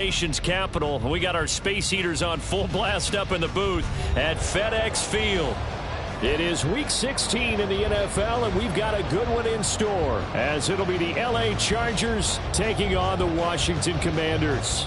Nation's capital. We got our space heaters on full blast up in the booth at FedEx Field. It is week 16 in the NFL, and we've got a good one in store, as it'll be the LA Chargers taking on the Washington Commanders.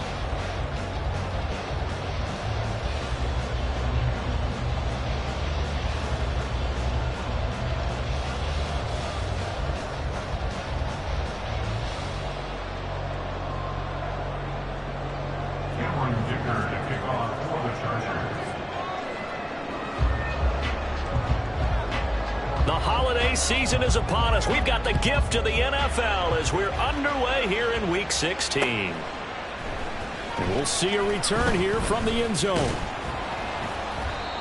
Season is upon us. We've got the gift of the NFL as we're underway here in week 16. And we'll see a return here from the end zone.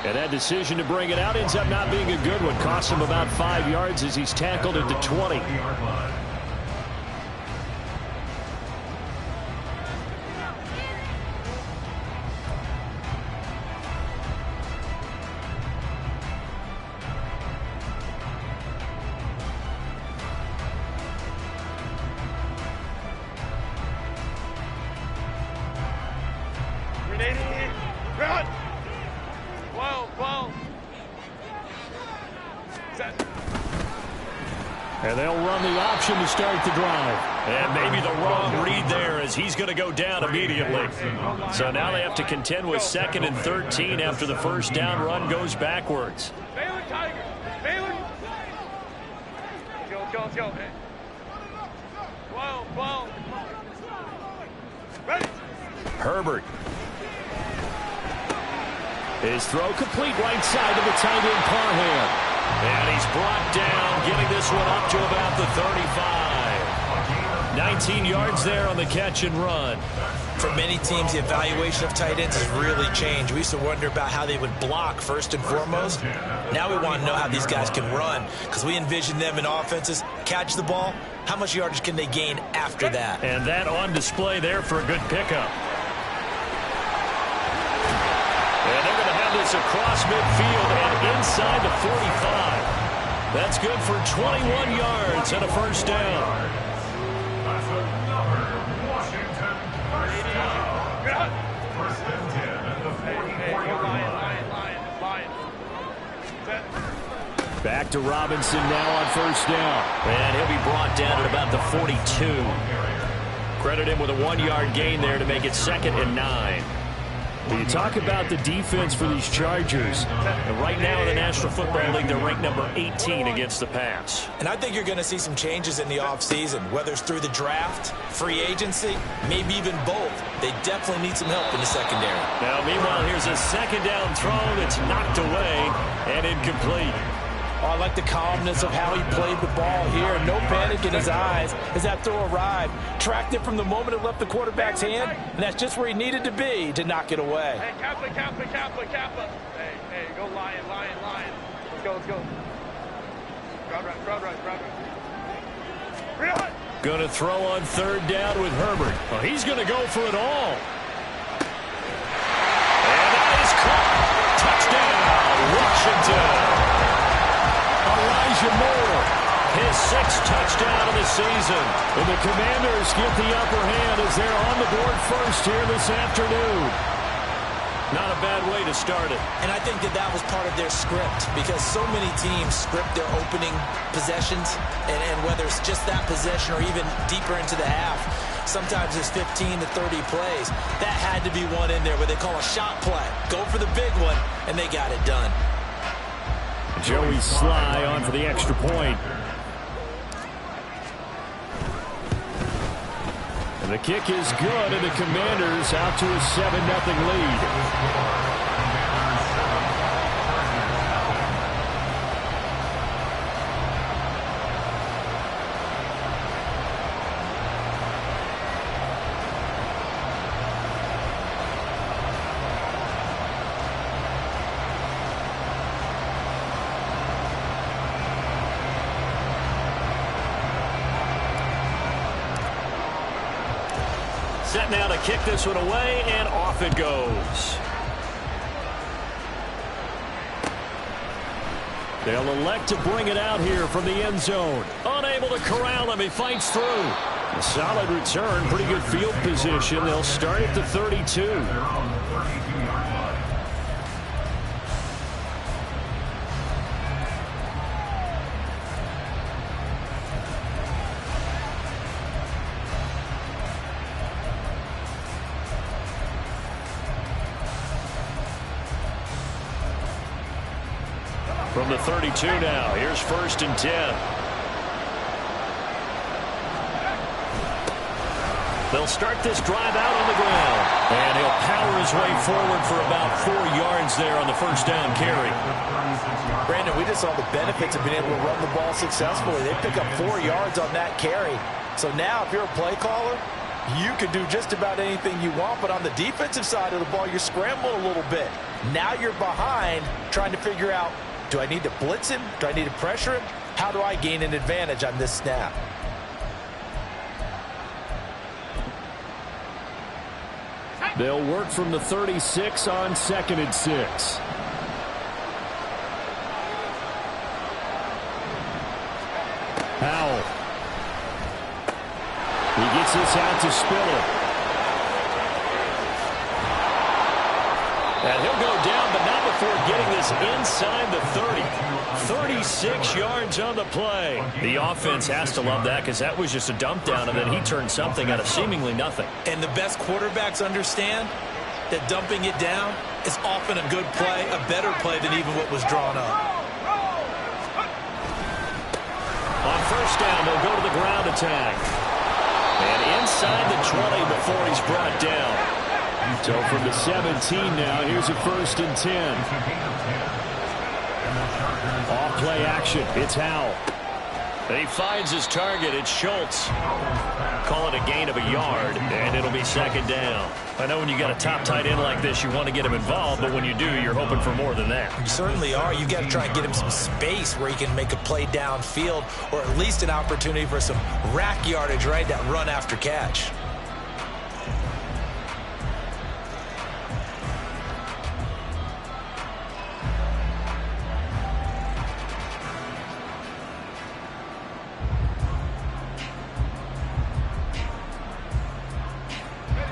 And that decision to bring it out ends up not being a good one. Costs him about 5 yards as he's tackled at the 20. And they'll run the option to start the drive. And maybe the wrong read there as he's going to go down immediately. So now they have to contend with 2nd and 13 after the first down run goes backwards. Baylor Tiger. Baylor. Let's go. Hey. 12. Ready. Herbert. His throw complete right side to the tight end Parham. And he's brought down, getting this one up to about the 35. 19 yards there on the catch and run. For many teams, the evaluation of tight ends has really changed. We used to wonder about how they would block first and foremost. Now we want to know how these guys can run, because we envision them in offenses catch the ball. How much yardage can they gain after that? And that on display there for a good pickup. And they're going to have this across midfield and inside the 45. That's good for 21 yards and a first down. Back to Robinson now on first down. And he'll be brought down at about the 42. Credit him with a 1-yard gain there to make it 2nd and 9. When you talk about the defense for these Chargers, and right now in the National Football League, they're ranked number 18 against the pass. And I think you're going to see some changes in the offseason, whether it's through the draft, free agency, maybe even both. They definitely need some help in the secondary. Now, meanwhile, here's a 2nd down throw that's knocked away and incomplete. Oh, I like the calmness of how he played the ball here. No panic in his eyes as that throw arrived. Tracked it from the moment it left the quarterback's hand, and that's just where he needed to be to knock it away. Hey, Kappa. Hey, go Lion. Let's go. Crowd right. Going to throw on 3rd down with Herbert. Well, he's going to go for it all. And that is caught. Touchdown, Washington. Elijah Moore, his 6th touchdown of the season. And the Commanders get the upper hand as they're on the board first here this afternoon. Not a bad way to start it. And I think that was part of their script, because so many teams script their opening possessions, and whether it's just that possession or even deeper into the half, sometimes it's 15 to 30 plays. That had to be one in there where they call a shot play. Go for the big one, and they got it done. Joey Sly on for the extra point. And the kick is good, and the Commanders out to a 7-0 lead. Set now to kick this one away, and off it goes. They'll elect to bring it out here from the end zone. Unable to corral him. He fights through. A solid return, pretty good field position. They'll start at the 32. From the 32 now, here's 1st and 10. They'll start this drive out on the ground. And he'll power his way forward for about 4 yards there on the first down carry. Brandon, we just saw the benefits of being able to run the ball successfully. They pick up 4 yards on that carry. So now if you're a play caller, you can do just about anything you want. But on the defensive side of the ball, you're scrambling a little bit. Now you're behind trying to figure out, do I need to blitz him? Do I need to pressure him? How do I gain an advantage on this snap? They'll work from the 36 on 2nd and 6. Howell. He gets this out to Spiller. And he'll go down, but not before getting this inside the 30. 36 yards on the play. The offense has to love that because that was just a dump down, and then he turned something out of seemingly nothing. And the best quarterbacks understand that dumping it down is often a good play, a better play than even what was drawn up. On 1st down, they'll go to the ground attack. And inside the 20 before he's brought down. So from the 17 now, here's a 1st and 10. Off play action. It's Howell. And he finds his target. It's Schultz. Call it a gain of a yard, and it'll be 2nd down. I know when you got a top tight end like this, you want to get him involved, but when you do, you're hoping for more than that. You certainly are. You got to try and get him some space where he can make a play downfield, or at least an opportunity for some rack yardage, right? That run after catch.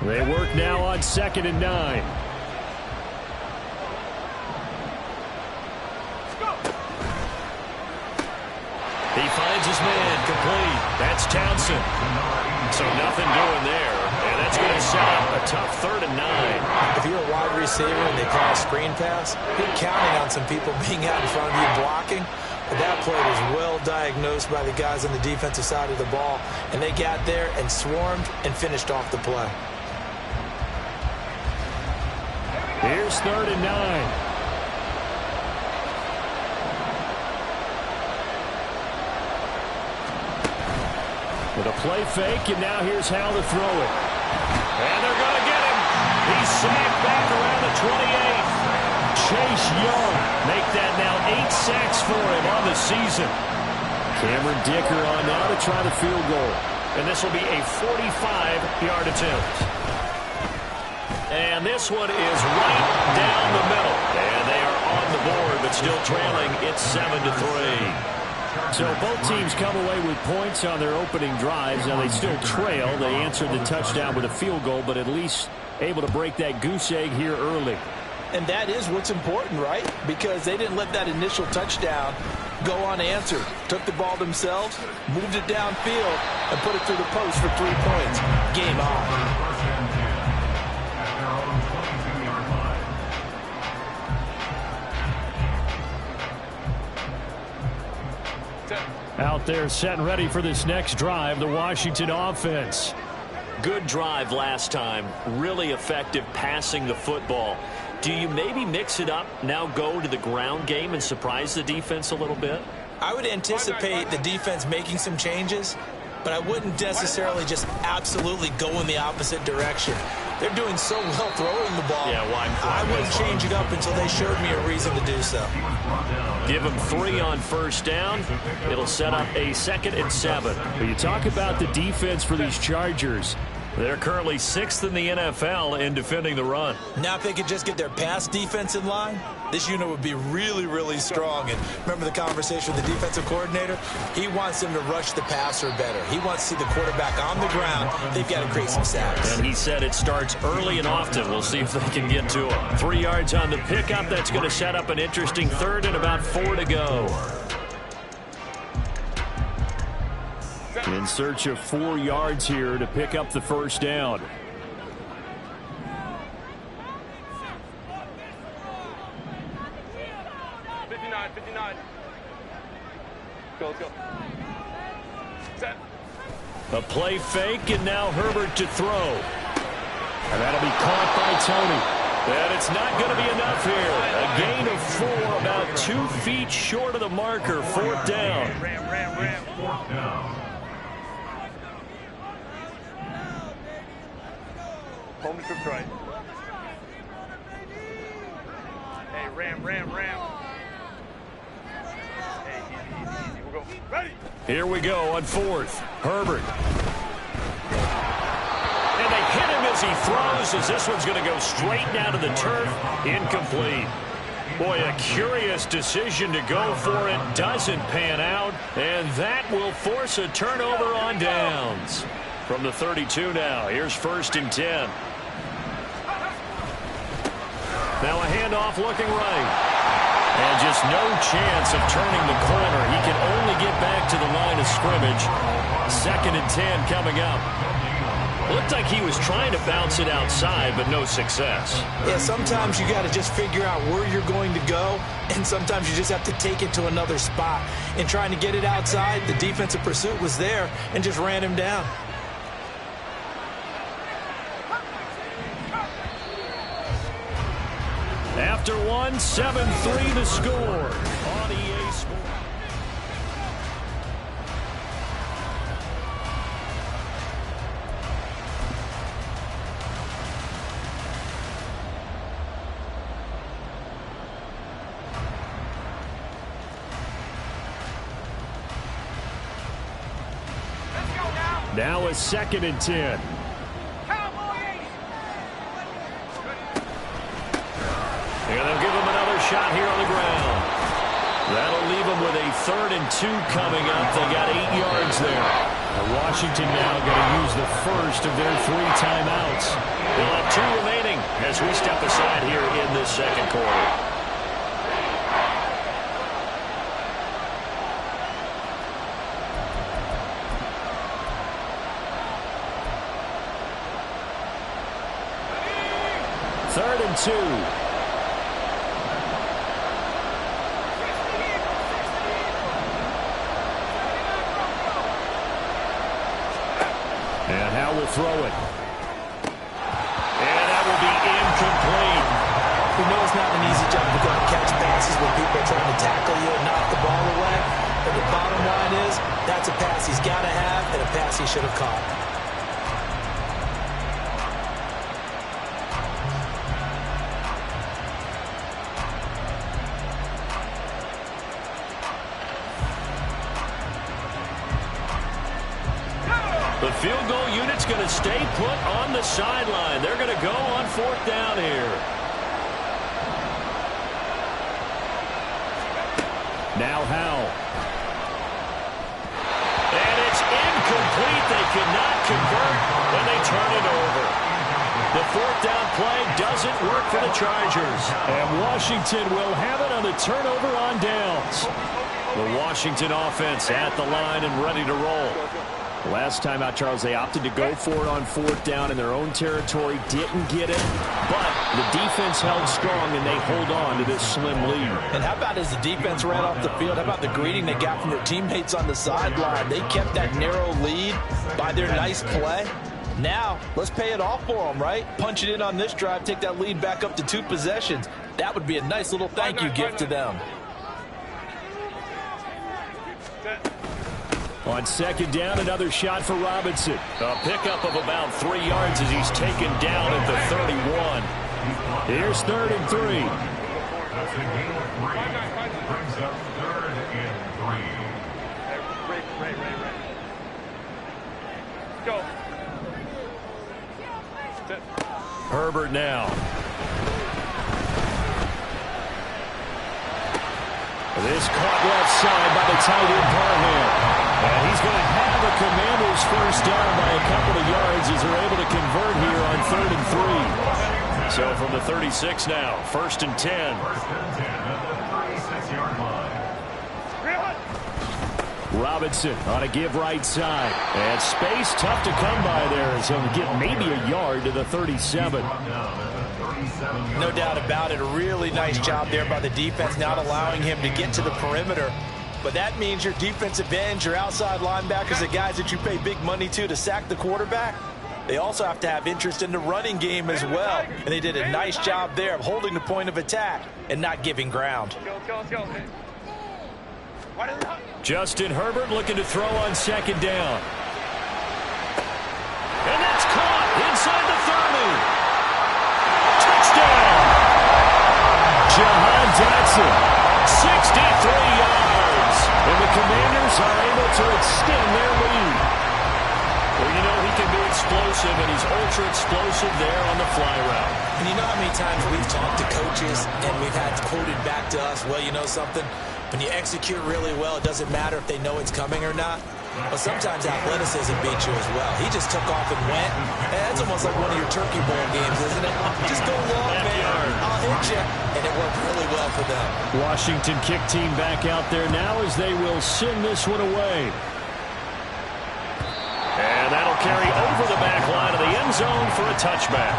They work now on 2nd and 9. He finds his man complete. That's Townsend. So nothing doing there. And that's going to set up a tough 3rd and 9. If you're a wide receiver and they call a screen pass, you're counting on some people being out in front of you blocking. But that play was well diagnosed by the guys on the defensive side of the ball. And they got there and swarmed and finished off the play. Here's 3rd and 9. With a play fake, and now here's Howell to throw it. And they're going to get him. He's sacked back around the 28. Chase Young make that now 8 sacks for him on the season. Cameron Dicker on now to try the field goal. And this will be a 45-yard attempt. And this one is right down the middle. And they are on the board, but still trailing. It's 7-3. So both teams come away with points on their opening drives. Now they still trail. They answered the touchdown with a field goal, but at least able to break that goose egg here early. And that is what's important, right? Because they didn't let that initial touchdown go unanswered. Took the ball themselves, moved it downfield, and put it through the post for 3 points. Game on. Out there set and ready for this next drive, the Washington offense. Good drive last time. Really effective passing the football. Do you maybe mix it up, now go to the ground game and surprise the defense a little bit? I would anticipate the defense making some changes, but I wouldn't necessarily just absolutely go in the opposite direction. They're doing so well throwing the ball. Yeah, why? I wouldn't change it up until they showed me a reason to do so. Give them 3 on 1st down. It'll set up a 2nd and 7. When you talk about the defense for these Chargers, They're currently 6th in the NFL in defending the run. Now if they could just get their pass defense in line, this unit would be really, really strong. And remember the conversation with the defensive coordinator? He wants them to rush the passer better. He wants to see the quarterback on the ground. They've got to create some sacks. And he said it starts early and often. We'll see if they can get to him. 3 yards on the pickup. That's going to set up an interesting third and about 4 to go. In search of 4 yards here to pick up the first down. Let's go. Set. A play fake, and now Herbert to throw. And that'll be caught by Tony. And it's not going to be enough here. A gain of 4, about 2 feet short of the marker. 4th down. Ram. Fourth down. Home trips right. Hey, ram. Hey, easy. We'll go. Ready. Here we go on 4th. Herbert. And they hit him as he throws, as this one's going to go straight down to the turf. Incomplete. Boy, a curious decision to go for it. Doesn't pan out. And that will force a turnover on downs. From the 32 now. Here's 1st and 10. Now a handoff looking right. And just no chance of turning the corner. He can only get back to the line of scrimmage. 2nd and 10 coming up. Looked like he was trying to bounce it outside, but no success. Yeah, sometimes you got to just figure out where you're going to go, and sometimes you just have to take it to another spot. In trying to get it outside, the defensive pursuit was there and just ran him down. After 1, 7-3 the score on EA Sports. Now a 2nd and 10. And they'll give him another shot here on the ground. That'll leave them with a 3rd and 2 coming up. They got 8 yards there. Washington now going to use the first of their 3 timeouts. They'll have 2 remaining as we step aside here in this 2nd quarter. Third and 2. And how will throw it. And that will be incomplete. We know it's not an easy job to go and catch passes when people are trying to tackle you and knock the ball away. But the bottom line is, that's a pass he's got to have and a pass he should have caught. The field goal unit's going to stay put on the sideline. They're going to go on 4th down here. Now Howell. And it's incomplete. They cannot convert, and they turn it over. The 4th down play doesn't work for the Chargers. And Washington will have it on the turnover on downs. The Washington offense at the line and ready to roll. Last time out, Charles, they opted to go for it on 4th down in their own territory. Didn't get it, but the defense held strong, and they hold on to this slim lead. And how about as the defense ran off the field, how about the greeting they got from their teammates on the sideline? They kept that narrow lead by their nice play. Now, let's pay it off for them, right? Punch it in on this drive, take that lead back up to 2 possessions. That would be a nice little thank you gift to them. On 2nd down, another shot for Robinson. A pickup of about 3 yards as he's taken down at the 31. Here's 3rd and 3. That's a gain of 3. Brings up 3rd and 3. Ray. Go. Herbert now. This caught left side by the tight end Parham. And he's going to have the Commanders first down by a couple of yards as they're able to convert here on 3rd and 3. So from the 36 now, 1st and 10. 1st and 10 at the 36-yard line. Robinson on a give right side. And space tough to come by there. So he'll get maybe a yard to the 37. No doubt about it. A really nice job there by the defense, not allowing him to get to the perimeter. But that means your defensive ends, your outside linebackers, the guys that you pay big money to sack the quarterback, they also have to have interest in the running game as well. And they did a nice job there of holding the point of attack and not giving ground. Justin Herbert looking to throw on 2nd down. And that's caught inside the 30. Touchdown! Jahan Dotson, 63 yards. And the Commanders are able to extend their lead. Well, you know, he can be explosive, and he's ultra explosive there on the fly route. And you know how many times we've talked to coaches and we've had quoted back to us, well, you know something? When you execute really well, it doesn't matter if they know it's coming or not. But sometimes athleticism beats you as well. He just took off and went. That's almost like one of your Turkey Bowl games, isn't it? Just go long, man. I'll hit you. And it worked really well for them. Washington kick team back out there now as they will send this one away. And that'll carry over the back line of the end zone for a touchback.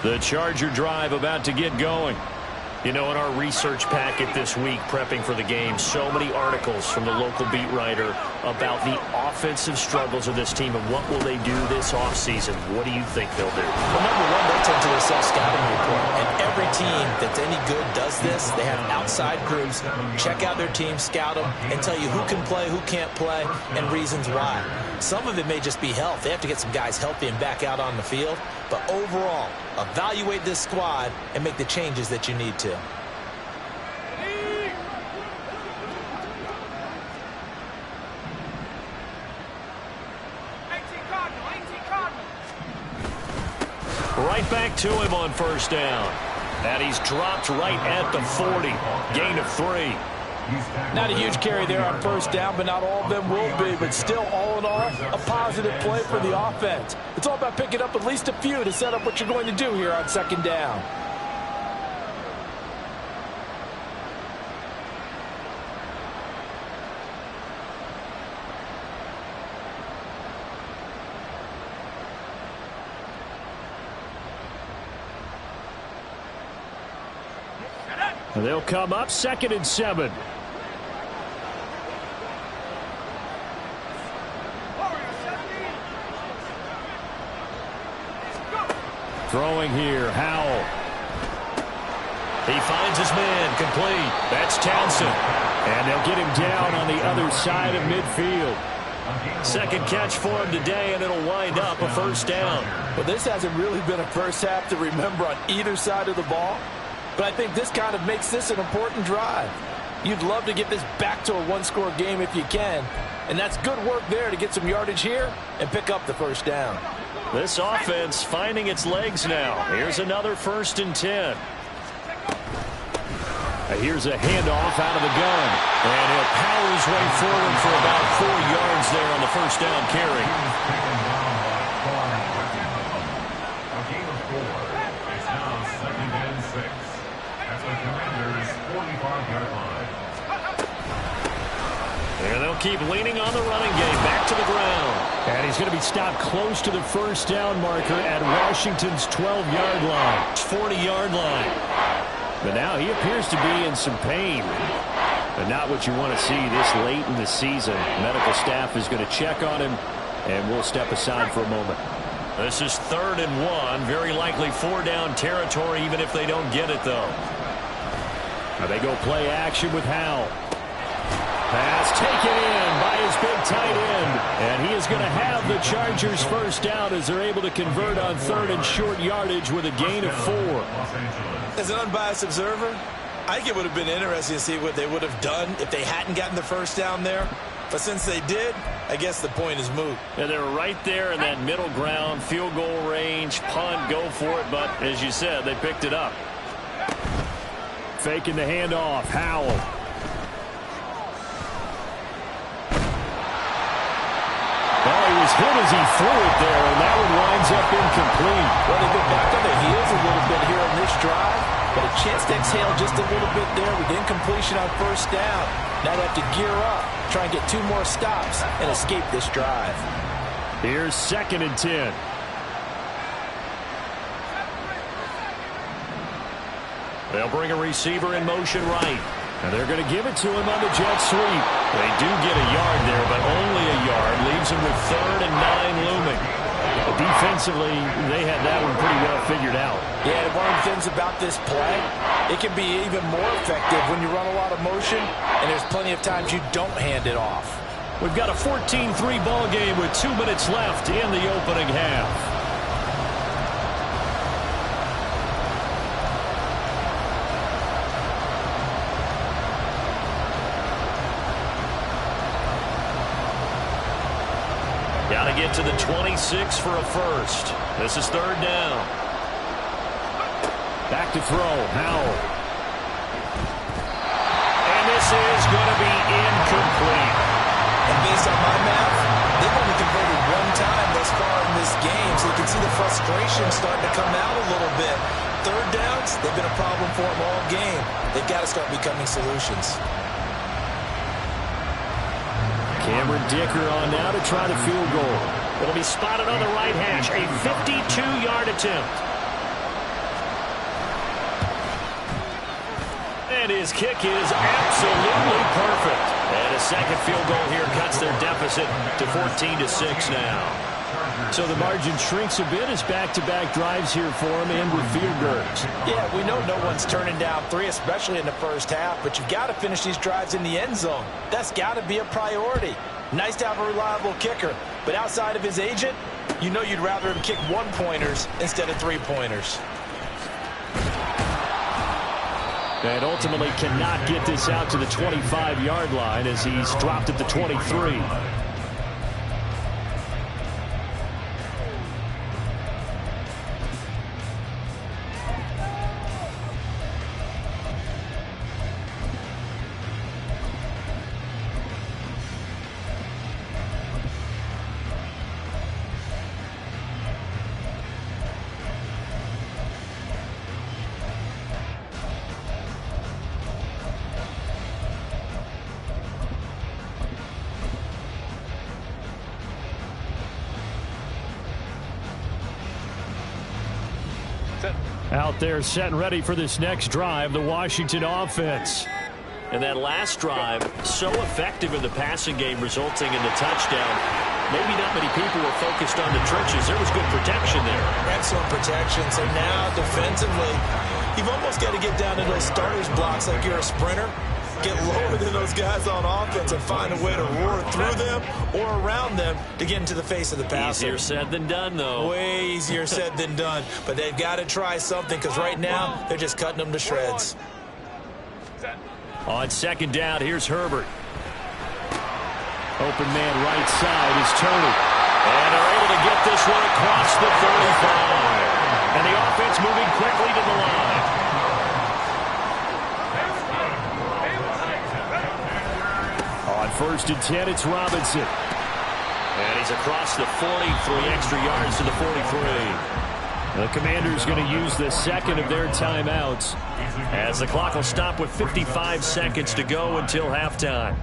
The Charger drive about to get going. You know, in our research packet this week, prepping for the game, so many articles from the local beat writer about the offensive struggles of this team and what will they do this offseason. What do you think they'll do? Well, number one, they'll tend to a self-scouting report. And every team that's any good does this. They have outside groups, check out their team, scout them, and tell you who can play, who can't play, and reasons why. Some of it may just be health. They have to get some guys healthy and back out on the field. But overall, evaluate this squad and make the changes that you need to. Right back to him on 1st down. And he's dropped right at the 40. Gain of 3. Not a huge carry there on 1st down, but not all of them will be. But still, all in all, a positive play for the offense. It's all about picking up at least a few to set up what you're going to do here on 2nd down. They'll come up 2nd and 7. Throwing here, Howell. He finds his man, complete. That's Townsend. And they'll get him down on the other side of midfield. 2nd catch for him today, and it'll wind up a 1st down. Well, this hasn't really been a first half to remember on either side of the ball. But I think this kind of makes this an important drive. You'd love to get this back to a one-score game if you can. And that's good work there to get some yardage here and pick up the 1st down. This offense finding its legs now. Here's another 1st and 10. Here's a handoff out of the gun. And he'll power his way forward for about 4 yards there on the 1st down carry. A gain of 4. It's now 2nd and 6. At the Commanders' 45-yard line. And they'll keep leaning on the running game back to the ground. And he's going to be stopped close to the 1st down marker at Washington's 12-yard line. 40-yard line. But now he appears to be in some pain. But not what you want to see this late in the season. Medical staff is going to check on him, and we'll step aside for a moment. This is 3rd and 1. Very likely 4-down territory, even if they don't get it, though. Now they go play action with Howell. Pass taken in by his big tight end. And he is going to have the Chargers first down as they're able to convert on 3rd and short yardage with a gain of 4. As an unbiased observer, I think it would have been interesting to see what they would have done if they hadn't gotten the first down there. But since they did, I guess the point is moot. And they're right there in that middle ground, field goal range, punt, go for it. But as you said, they picked it up. Faking the handoff, Howell. Well, he was hit as he threw it there, and that one winds up incomplete. Well, they've been back on their heels a little bit here on this drive, but a chance to exhale just a little bit there with incompletion on first down. Now they have to gear up, try and get 2 more stops, and escape this drive. Here's 2nd and 10. They'll bring a receiver in motion right. And they're going to give it to him on the jet sweep. They do get a yard there, but only a yard. Leaves him with 3rd and 9 looming. But defensively, they had that one pretty well figured out. Yeah, and one of the things about this play, it can be even more effective when you run a lot of motion, and there's plenty of times you don't hand it off. We've got a 14-3 ball game with 2 minutes left in the opening half. Got to get to the 26 for a first. This is 3rd down. Back to throw, Howell. And this is going to be incomplete. And based on my math, they've only converted 1 time thus far in this game, so you can see the frustration starting to come out a little bit. 3rd downs, they've been a problem for them all game. They've got to start becoming solutions. Cameron Dicker on now to try the field goal. It'll be spotted on the right hash. A 52-yard attempt. And his kick is absolutely perfect. And a second field goal here cuts their deficit to 14-6 now. So the margin shrinks a bit as back-to-back drives here for him and with field goals. Yeah, we know no one's turning down 3, especially in the first half, but you've got to finish these drives in the end zone. That's got to be a priority. Nice to have a reliable kicker, but outside of his agent, you know you'd rather him kick 1-pointers instead of 3-pointers. And ultimately cannot get this out to the 25-yard line as he's dropped at the 23. Out there set and ready for this next drive, the Washington offense. And that last drive, so effective in the passing game, resulting in the touchdown. Maybe not many people were focused on the trenches. There was good protection there. Excellent protection. So now, defensively, you've almost got to get down to those starters blocks like you're a sprinter. Get lower than those guys on offense and find a way to roar through them or around them to get into the face of the passer. Easier said than done, though. Way easier said than done. But they've got to try something because right now they're just cutting them to shreds. On 2nd down, here's Herbert. Open man right side is Tony. And they're able to get this one across the 35. And the offense moving quickly to the line. On 1st and 10, it's Robinson. And he's across the 40, 3 extra yards to the 43. The Commanders going to use the second of their timeouts as the clock will stop with 55 seconds to go until halftime.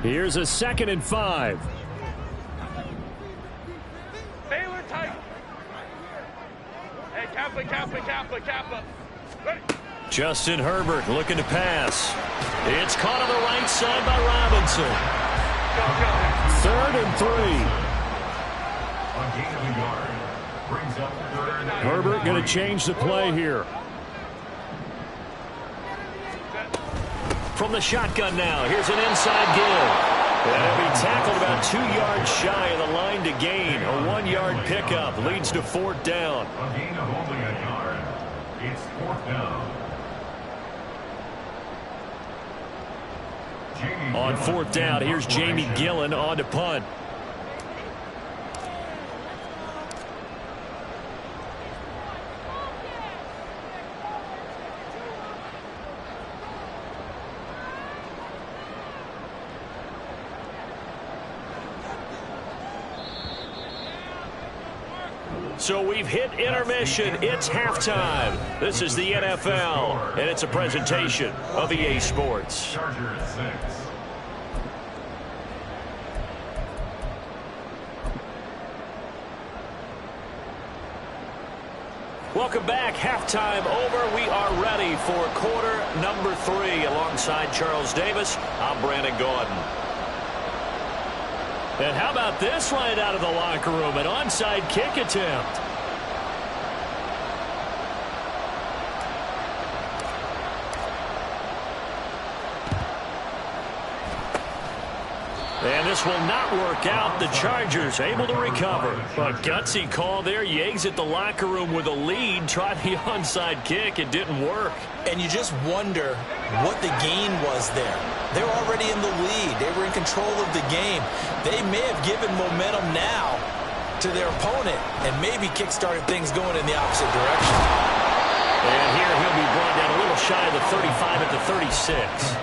Here's a 2nd and 5. Baylor tight. Hey, Kappa. Ready. Justin Herbert looking to pass. It's caught on the right side by Robinson. 3rd and 3. A gain of a yard. Brings up 3rd and Herbert going to change the play here. From the shotgun now. Here's an inside give. And he'll be tackled about 2 yards shy of the line to gain. A 1-yard pickup leads to 4th down. A gain of only a yard. It's 4th down. On 4th down, here's Jamie Gillen on to punt. So we've hit intermission. It's halftime. This is the NFL, and it's a presentation of EA Sports. Chargers 6. Welcome back. Halftime over. We are ready for quarter number 3. Alongside Charles Davis, I'm Brandon Gaudin. And how about this right out of the locker room? An onside kick attempt. And this will not work out. The Chargers able to recover. A gutsy call there. You exit the locker room with a lead. Tried the onside kick. It didn't work. And you just wonder what the gain was there. They're already in the lead. They were in control of the game. They may have given momentum now to their opponent and maybe kick-started things going in the opposite direction. And here he'll be brought down a little shy of the 35 at the 36.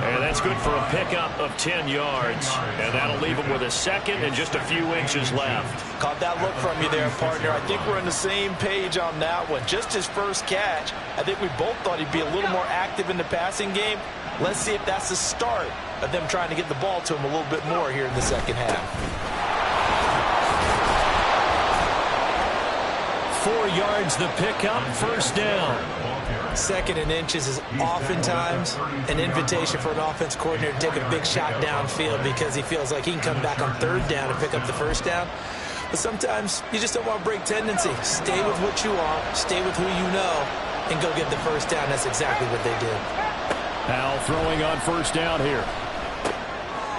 And that's good for a pickup of 10 yards. And that'll leave him with a second and just a few inches left. Caught that look from you there, partner. I think we're on the same page on that one. Just his first catch. I think we both thought he'd be a little more active in the passing game. Let's see if that's the start of them trying to get the ball to him a little bit more here in the second half. 4 yards the pickup, first down. 2nd and inches is oftentimes an invitation for an offense coordinator to take a big shot downfield because he feels like he can come back on 3rd down and pick up the first down. But sometimes you just don't want to break tendency. Stay with what you are, stay with who you know, and go get the first down. That's exactly what they did. Powell throwing on first down here.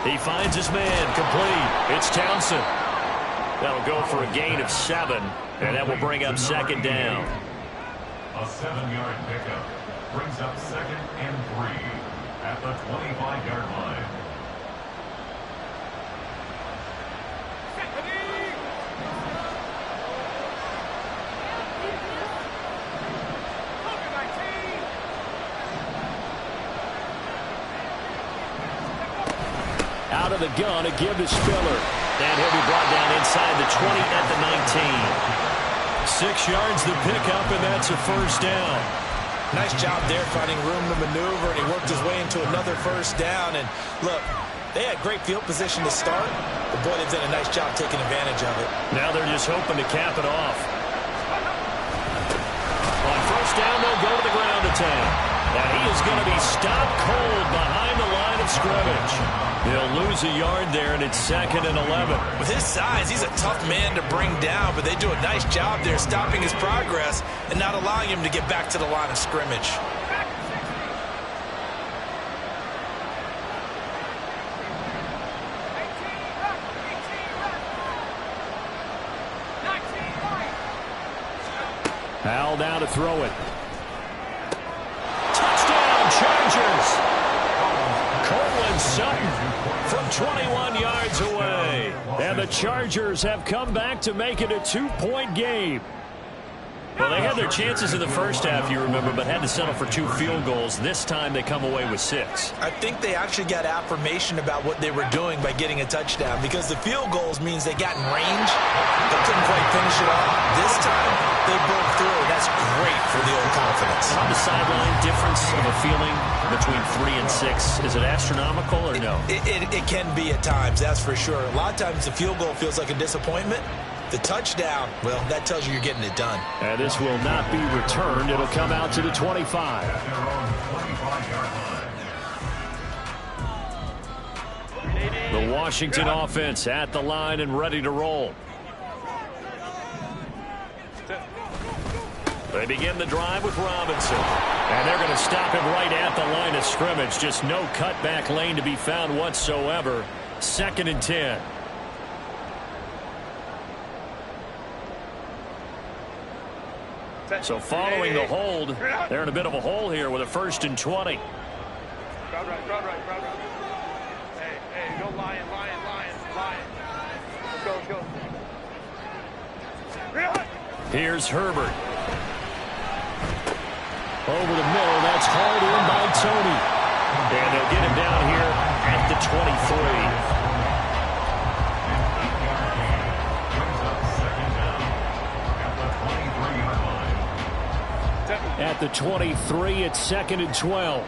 He finds his man, complete. It's Townsend. That'll go for a gain of 7, and that will bring up 2nd down. A 7-yard pickup brings up 2nd and 3 at the 25-yard line. Out of the gun, a give to Spiller. And he'll be brought down inside the 20 at the 19. 6 yards the pickup, and that's a first down. Nice job there finding room to maneuver, and he worked his way into another first down. And look, they had great field position to start, but boy, they've done a nice job taking advantage of it. Now they're just hoping to cap it off. On first down, they'll go to the ground attack. And he is going to be stopped cold behind the line of scrimmage. They'll lose a yard there, and it's 2nd and 11. With his size, he's a tough man to bring down, but they do a nice job there stopping his progress and not allowing him to get back to the line of scrimmage. Powell down to throw it. Touchdown, Chargers! Cortland Sutton from 21 yards away. And the Chargers have come back to make it a 2-point game. Well, they had their chances in the first half, you remember, but had to settle for 2 field goals. This time they come away with 6. I think they actually got affirmation about what they were doing by getting a touchdown, because the field goals means they got in range, but couldn't quite finish it off. This time, they broke through. That's great for the old confidence. On the sideline, difference of a feeling between 3 and 6. Is it astronomical or no? It can be at times, that's for sure. A lot of times the field goal feels like a disappointment. The touchdown, well, that tells you you're getting it done. And this will not be returned. It'll come out to the 25. At their own 25-yard line. The Washington offense at the line and ready to roll. They begin the drive with Robinson. And they're going to stop him right at the line of scrimmage. Just no cutback lane to be found whatsoever. 2nd and 10. So following the hold, they're in a bit of a hole here with a 1st and 20. Crowd right. Hey, go Lion. Let's go. Here's Herbert. Over the middle, that's hauled in by Tony. And they'll get him down here at the 23. At the 23, it's 2nd and 12.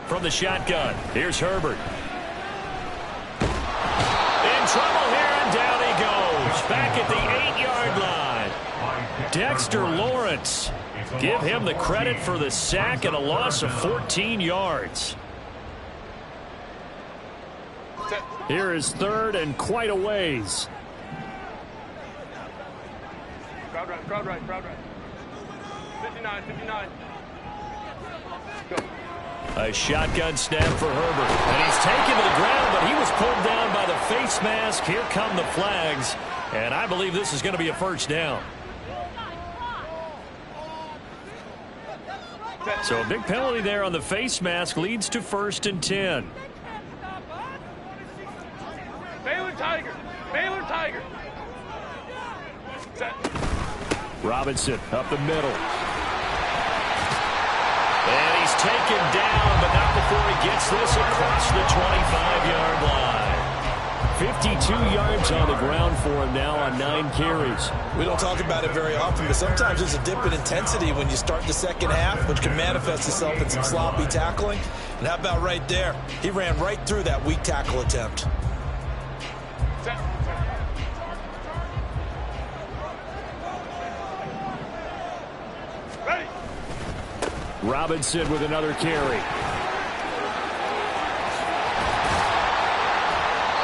From the shotgun, here's Herbert. In trouble here, and down he goes. Back at the 8-yard line. Dexter Lawrence. Give him the credit for the sack and a loss of 14 yards. Here is 3rd and quite a ways. Crowd right. 59. Go. A shotgun snap for Herbert. And he's taken to the ground, but he was pulled down by the face mask. Here come the flags. And I believe this is going to be a 1st down. So a big penalty there on the face mask leads to 1st and 10. Baylor Tiger. Set. Robinson up the middle. And he's taken down, but not before he gets this across the 25-yard line. 52 yards on the ground for him now on 9 carries. We don't talk about it very often, but sometimes there's a dip in intensity when you start the second half, which can manifest itself in some sloppy tackling. And how about right there? He ran right through that weak tackle attempt. Set. Ready. Robinson with another carry.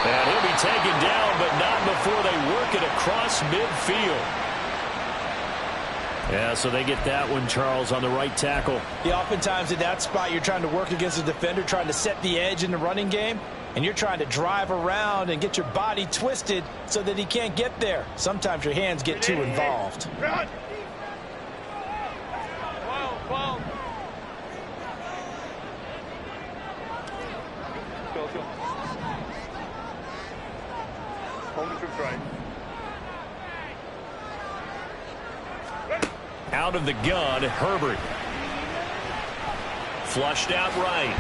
And he'll be taken down, but not before they work it across midfield. Yeah, so they get that one, Charles, on the right tackle. Yeah, oftentimes in that spot, you're trying to work against a defender, trying to set the edge in the running game, and you're trying to drive around and get your body twisted so that he can't get there. Sometimes your hands get too involved. Run. 12. Go. Home troops right. Out of the gun, Herbert. Flushed out right.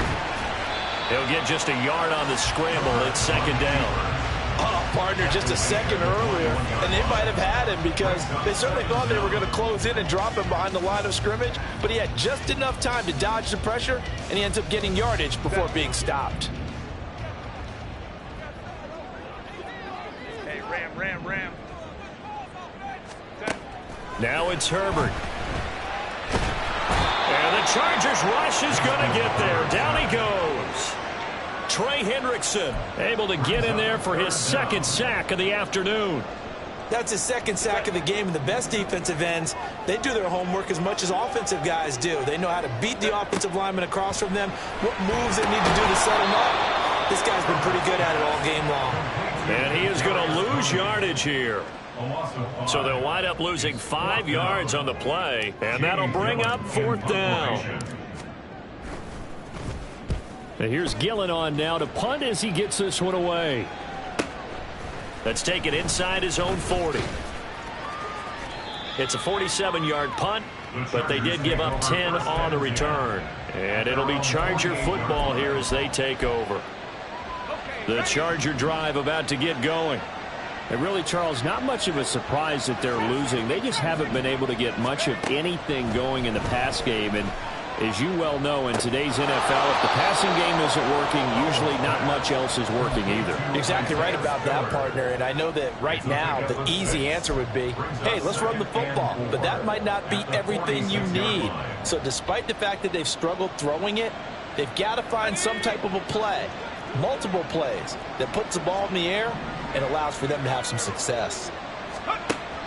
He'll get just a yard on the scramble. It's 2nd down. Oh, partner, just a second earlier, and they might have had him because they certainly thought they were going to close in and drop him behind the line of scrimmage, but he had just enough time to dodge the pressure, and he ends up getting yardage before being stopped. Hey, Ram. Set. Now it's Herbert. And the Chargers rush is going to get there. Down he goes. Trey Hendrickson able to get in there for his 2nd sack of the afternoon. That's his 2nd sack of the game, and the best defensive ends, they do their homework as much as offensive guys do. They know how to beat the offensive lineman across from them, what moves they need to do to set them up. This guy's been pretty good at it all game long. And he is going to lose yardage here. So they'll wind up losing 5 yards on the play, and that'll bring up 4th down. And here's Gillen on now to punt as he gets this one away. That's taken inside his own 40. It's a 47-yard punt, but they did give up 10 on the return. And it'll be Charger football here as they take over. The Charger drive about to get going. And really, Charles, not much of a surprise that they're losing. They just haven't been able to get much of anything going in the pass game. And As you well know, in today's NFL, if the passing game isn't working, usually not much else is working either. Exactly right about that, partner. And I know that right now the easy answer would be, hey, let's run the football. But that might not be everything you need. So despite the fact that they've struggled throwing it, they've got to find some type of a play, multiple plays, that puts the ball in the air and allows for them to have some success.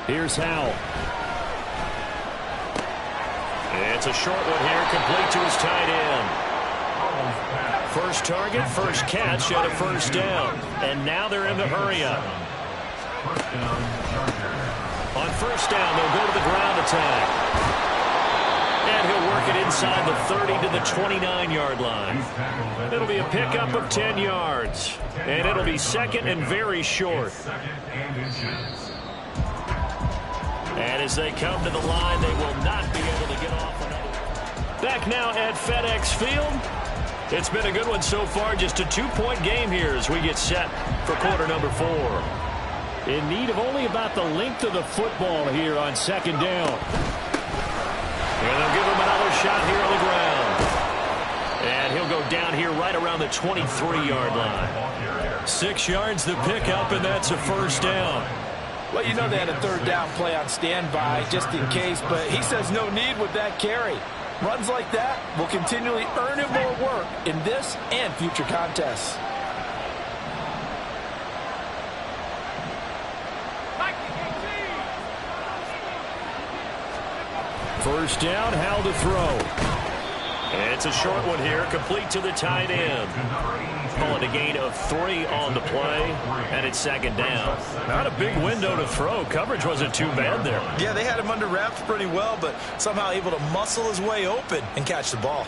Here's Howell. It's a short one here, complete to his tight end. First target, first catch, and a first down. And now they're in the hurry-up. On first down, they'll go to the ground attack. And he'll work it inside the 30 to the 29-yard line. It'll be a pickup of 10 yards. And it'll be second and very short. And as they come to the line, they will not be able to get off another. Back now at FedEx Field. It's been a good one so far. Just a 2-point game here as we get set for quarter number 4. In need of only about the length of the football here on second down. And they'll give him another shot here on the ground. And he'll go down here right around the 23-yard line. 6 yards the pickup, and that's a first down. Well, you know they had a third down play on standby just in case, but he says no need with that carry. Runs like that will continually earn him more work in this and future contests. First down, how to throw. It's a short one here, complete to the tight end. Call it a gain of 3 on the play, and it's second down. Not a big window to throw. Coverage wasn't too bad there. Yeah, they had him under wraps pretty well, but somehow able to muscle his way open and catch the ball.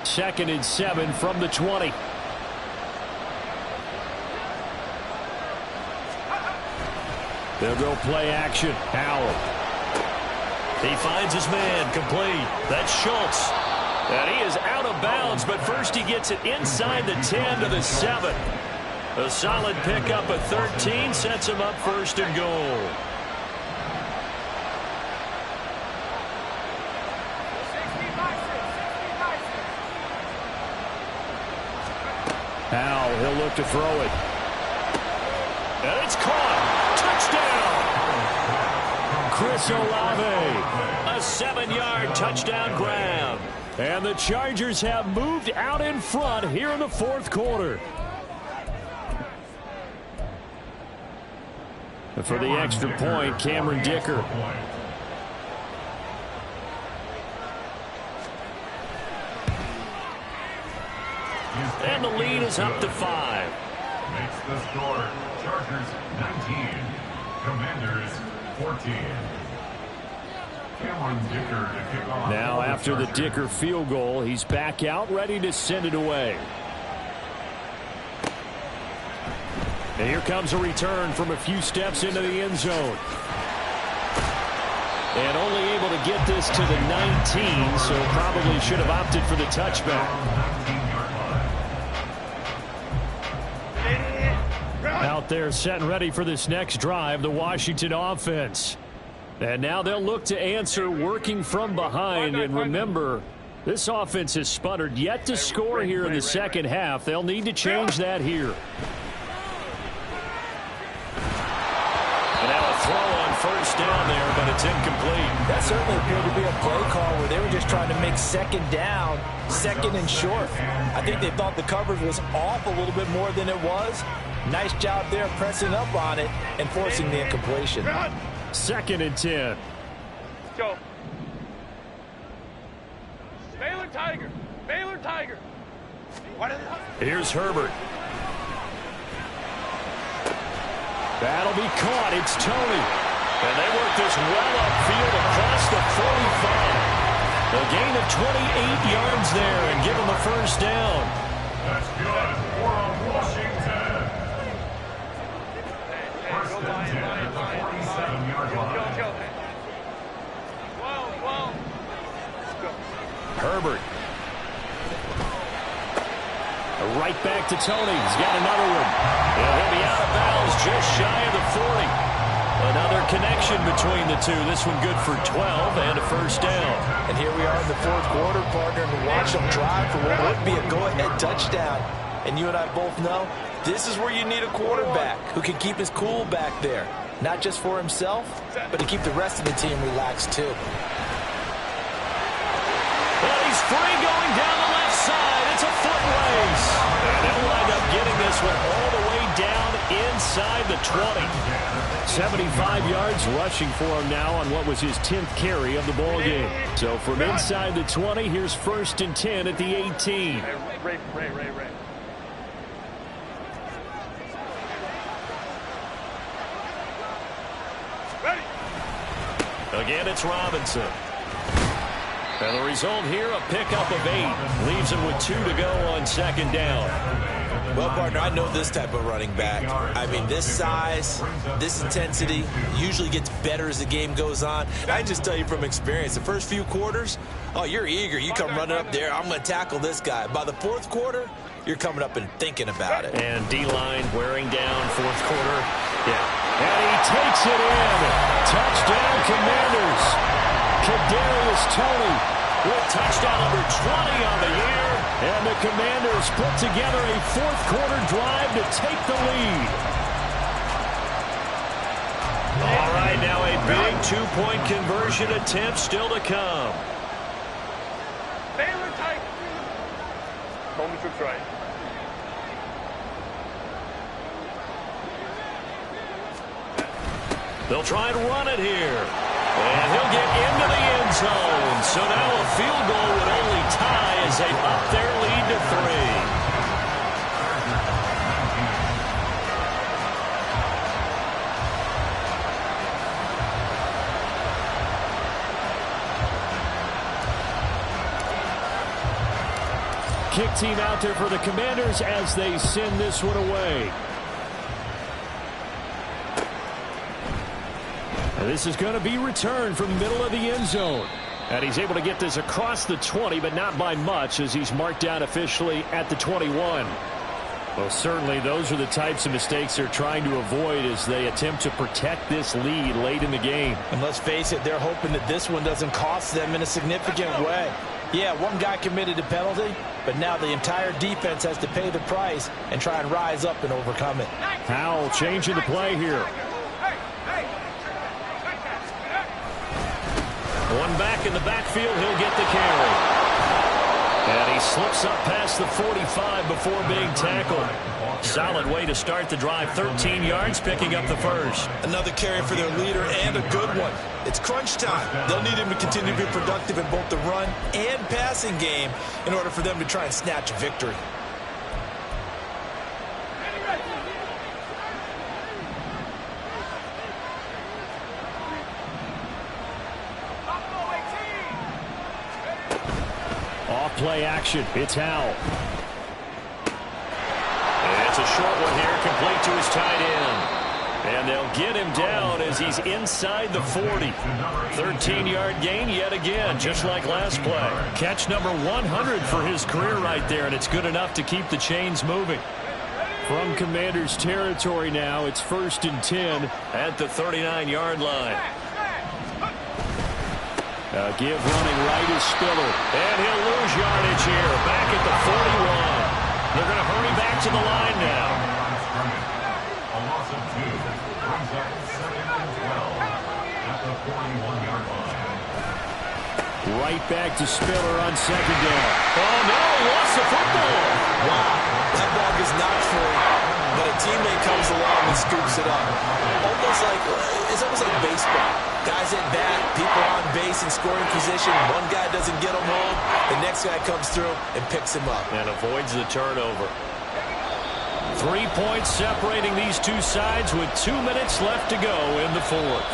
Second and 7 from the 20. They'll go play action. Howell. He finds his man, complete. That's Schultz. And he is out of bounds, but first he gets it inside the 10 to the 7. A solid pickup of 13 sets him up first and goal. Howell, he'll look to throw it. And it's caught. Touchdown. Chris Olave. A 7-yard touchdown grab. And the Chargers have moved out in front here in the fourth quarter. For the extra point, Cameron Dicker. And the lead is up to 5. Makes the score Chargers 19, Commanders 14. Now after the Dicker field goal, he's back out ready to send it away. And here comes a return from a few steps into the end zone. And only able to get this to the 19, so probably should have opted for the touchback. Out there set and ready for this next drive, the Washington offense. And now they'll look to answer working from behind. And remember, this offense has sputtered yet to score here in the second half. They'll need to change that here. And now a throw on first down there, but it's incomplete. That certainly appeared to be a play call where they were just trying to make second down, second and short. I think they thought the coverage was off a little bit more than it was. Nice job there pressing up on it and forcing the incompletion. Second and 10. Let's go. Baylor Tiger. Baylor Tiger. Here's Herbert. That'll be caught. It's Tony. And they work this well upfield across the 45. A gain of 28 yards there and give them the first down. That's good for Washington. First and 10 at the 47-yard line. Herbert. Right back to Tony. He's got another one. And he'll be out of bounds just shy of the 40. Another connection between the two. This one good for 12 and a first down. And here we are in the fourth quarter, partner, and watch them drive for what would be a go-ahead touchdown. And you and I both know this is where you need a quarterback who can keep his cool back there. Not just for himself, but to keep the rest of the team relaxed too. Well, he's free going down the left side. It's a foot race. And he'll wind up getting this one all the way down inside the 20. 75 yards rushing for him now on what was his 10th carry of the ball game. So from inside the 20, here's 1st and 10 at the 18. Ray. Again, it's Robinson. And the result here, a pickup of 8. Leaves him with 2 to go on 2nd down. Well, partner, I know this type of running back. I mean, this size, this intensity usually gets better as the game goes on. I just tell you from experience, the first few quarters, oh, you're eager. You come running up there, I'm going to tackle this guy. By the fourth quarter, you're coming up and thinking about it. And D-line wearing down 4th quarter. Yeah. And he takes it in. Touchdown, Commanders. Kadarius Toney with touchdown number 20 on the year. And the Commanders put together a 4th quarter drive to take the lead. All right, now a big 2-point conversion attempt still to come. Baylor Tigers. Home troops right. They'll try and run it here. And he'll get into the end zone. So now a field goal would only tie as they up their lead to 3. Kick team out there for the Commanders as they send this one away. And this is going to be returned from the middle of the end zone. And he's able to get this across the 20, but not by much as he's marked down officially at the 21. Well, certainly those are the types of mistakes they're trying to avoid as they attempt to protect this lead late in the game. And let's face it, they're hoping that this one doesn't cost them in a significant way. Yeah, one guy committed a penalty, but now the entire defense has to pay the price and try and rise up and overcome it. Howell changing the play here. One back in the backfield, he'll get the carry. And he slips up past the 45 before being tackled. Solid way to start the drive. 13 yards, picking up the first. Another carry for their leader and a good one. It's crunch time. They'll need him to continue to be productive in both the run and passing game in order for them to try and snatch a victory. Play action. It's Howell. And it's a short one here, complete to his tight end. And they'll get him down as he's inside the 40. 13-yard gain yet again, just like last play. Catch number 100 for his career right there, and it's good enough to keep the chains moving. From Commanders territory now, it's 1st and 10 at the 39-yard line. Give running right is Spiller. And he'll lose yardage here. Back at the 41. They're going to hurry back to the line now. A loss of 2 brings up 2nd and 12 at the 41-yard line. Right back to Spiller on 2nd down. Oh, no, lost the football. Wow, that ball is not free, but a teammate comes along and scoops it up. It's almost like baseball. Guys at bat, people on base in scoring position. One guy doesn't get him home. The next guy comes through and picks him up. And avoids the turnover. 3 points separating these two sides with 2 minutes left to go in the 4th.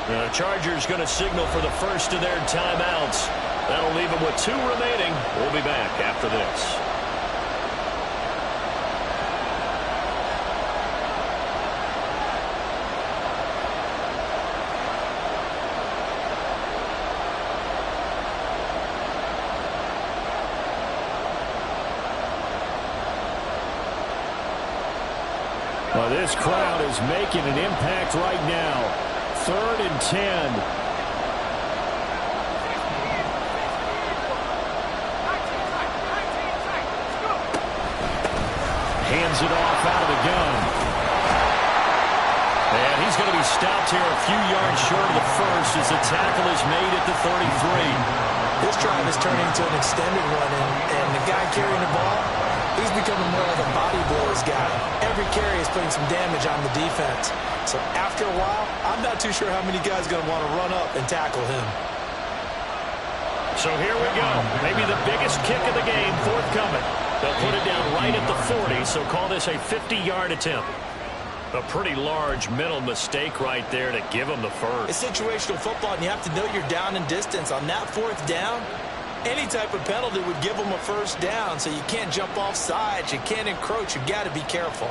The Chargers going to signal for the first of their timeouts. That'll leave them with 2 remaining. We'll be back after this. Well, this crowd is making an impact right now. 3rd and 10. Hands it off out of the gun. And he's going to be stopped here a few yards short of the first as the tackle is made at the 33. This drive is turning into an extended one, and the guy carrying the ball, he's becoming more like a body blows guy. Every carry is putting some damage on the defense. So after a while, I'm not too sure how many guys are going to want to run up and tackle him. So here we go. Maybe the biggest kick of the game forthcoming. They'll put it down right at the 40, so call this a 50-yard attempt. A pretty large mental mistake right there to give them the first. It's situational football, and you have to know you're down in distance. On that 4th down, any type of penalty would give them a first down, so you can't jump off sides. You can't encroach. You've got to be careful.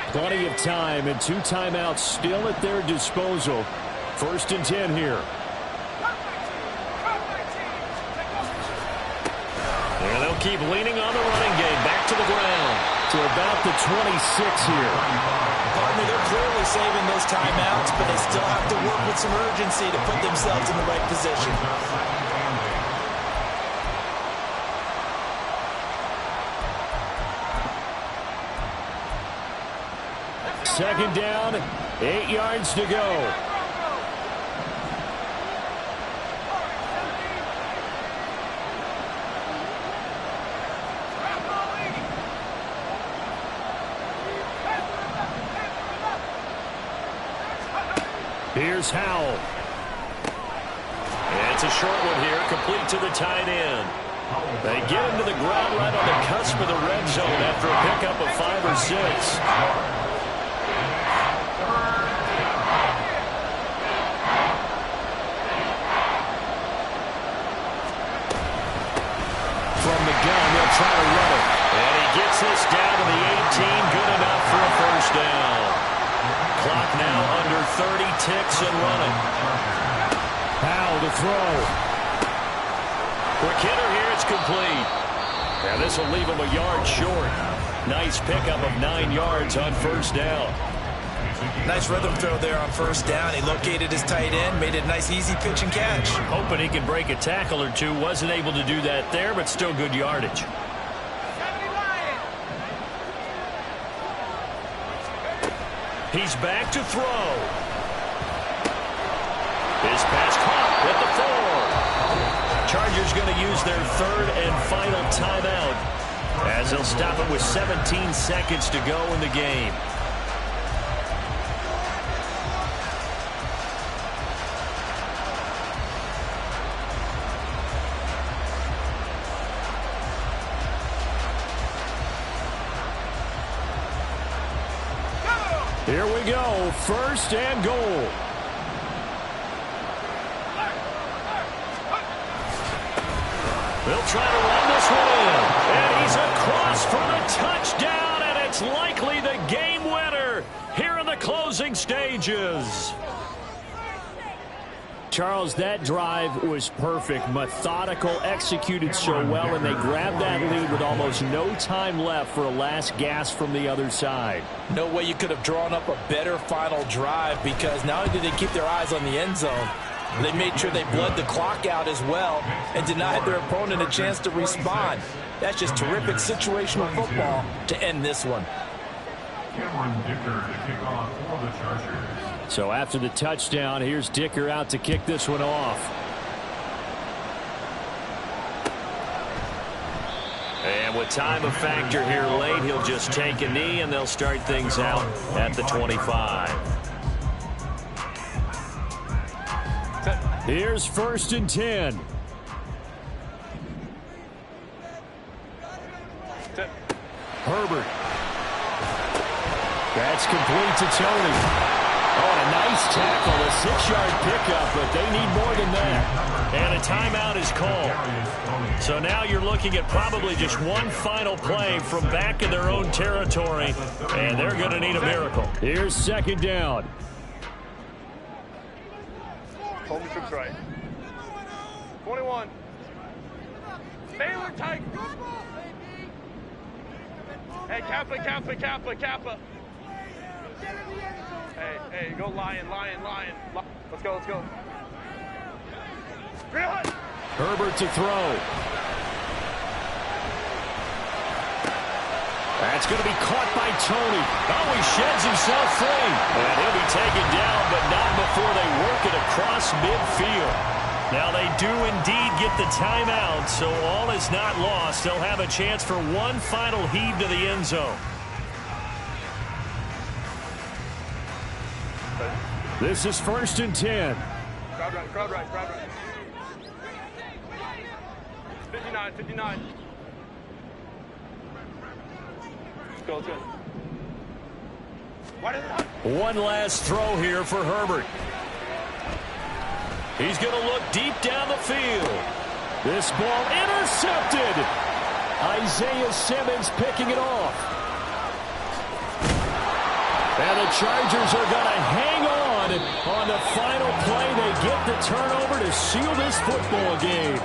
Plenty of time and 2 timeouts still at their disposal. 1st and 10 here. And they'll keep leaning on the running game. Back to the ground. To about the 26 here. Partner, they're clearly saving those timeouts, but they still have to work with some urgency to put themselves in the right position. 2nd down, 8 yards to go. Here's Howell. And it's a short one here, complete to the tight end. They get him to the ground right on the cusp of the red zone after a pickup of 5 or 6. From the gun, they'll try to run it. And he gets this down to the 18, good enough for a first down. Clock now under 30 ticks and running. Howell to throw. Quick hitter here, it's complete. And this will leave him a yard short. Nice pickup of 9 yards on first down. Nice rhythm throw there on first down. He located his tight end, made it a nice easy pitch and catch. Hoping he can break a tackle or two. Wasn't able to do that there, but still good yardage. He's back to throw. His pass caught at the 4. Chargers going to use their 3rd and final timeout as they'll stop it with 17 seconds to go in the game. Here we go, 1st and goal. They'll try to run this one in. And he's across for the touchdown, and it's likely the game winner here in the closing stages. Charles, that drive was perfect, methodical, executed so well, and they grabbed that lead with almost no time left for a last gasp from the other side. No way you could have drawn up a better final drive, because not only did they keep their eyes on the end zone, they made sure they bled the clock out as well and denied their opponent a chance to respond. That's just terrific situational football to end this one. Cameron Dicker to kick off for the Chargers. So after the touchdown, here's Dicker out to kick this one off. And with time a factor here late, he'll just take a knee, and they'll start things out at the 25. Here's 1st and 10. Herbert. That's complete to Tony. Oh, a nice tackle, a 6-yard pickup, but they need more than that. And a timeout is called. So now you're looking at probably just one final play from back in their own territory, and they're going to need a miracle. Here's 2nd down. Hold me trips right. 21. Baylor tight. Hey, Kappa. Hey, go lion. Let's go. Herbert to throw. That's going to be caught by Tony. Oh, he sheds himself free. And he'll be taken down, but not before they work it across midfield. Now, they do indeed get the timeout, so all is not lost. They'll have a chance for one final heave to the end zone. This is 1st and 10. Crowd right. 59. Let's go. One last throw here for Herbert. He's going to look deep down the field. This ball intercepted. Isaiah Simmons picking it off. And the Chargers are going to hang on the final play. They get the turnover to seal this football game.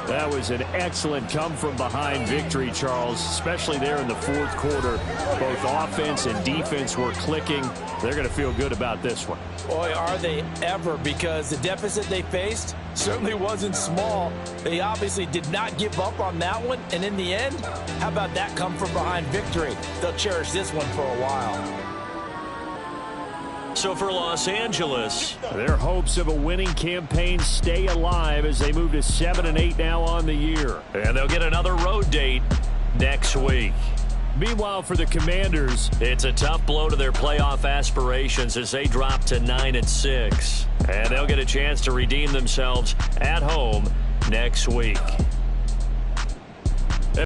That was an excellent come-from-behind victory, Charles, especially there in the 4th quarter. Both offense and defense were clicking. They're going to feel good about this one. Boy, are they ever, because the deficit they faced certainly wasn't small. They obviously did not give up on that one, and in the end, how about that come-from-behind victory? They'll cherish this one for a while. So for Los Angeles, their hopes of a winning campaign stay alive as they move to 7-8 now on the year. And they'll get another road date next week. Meanwhile, for the Commanders, it's a tough blow to their playoff aspirations as they drop to 9-6. And they'll get a chance to redeem themselves at home next week.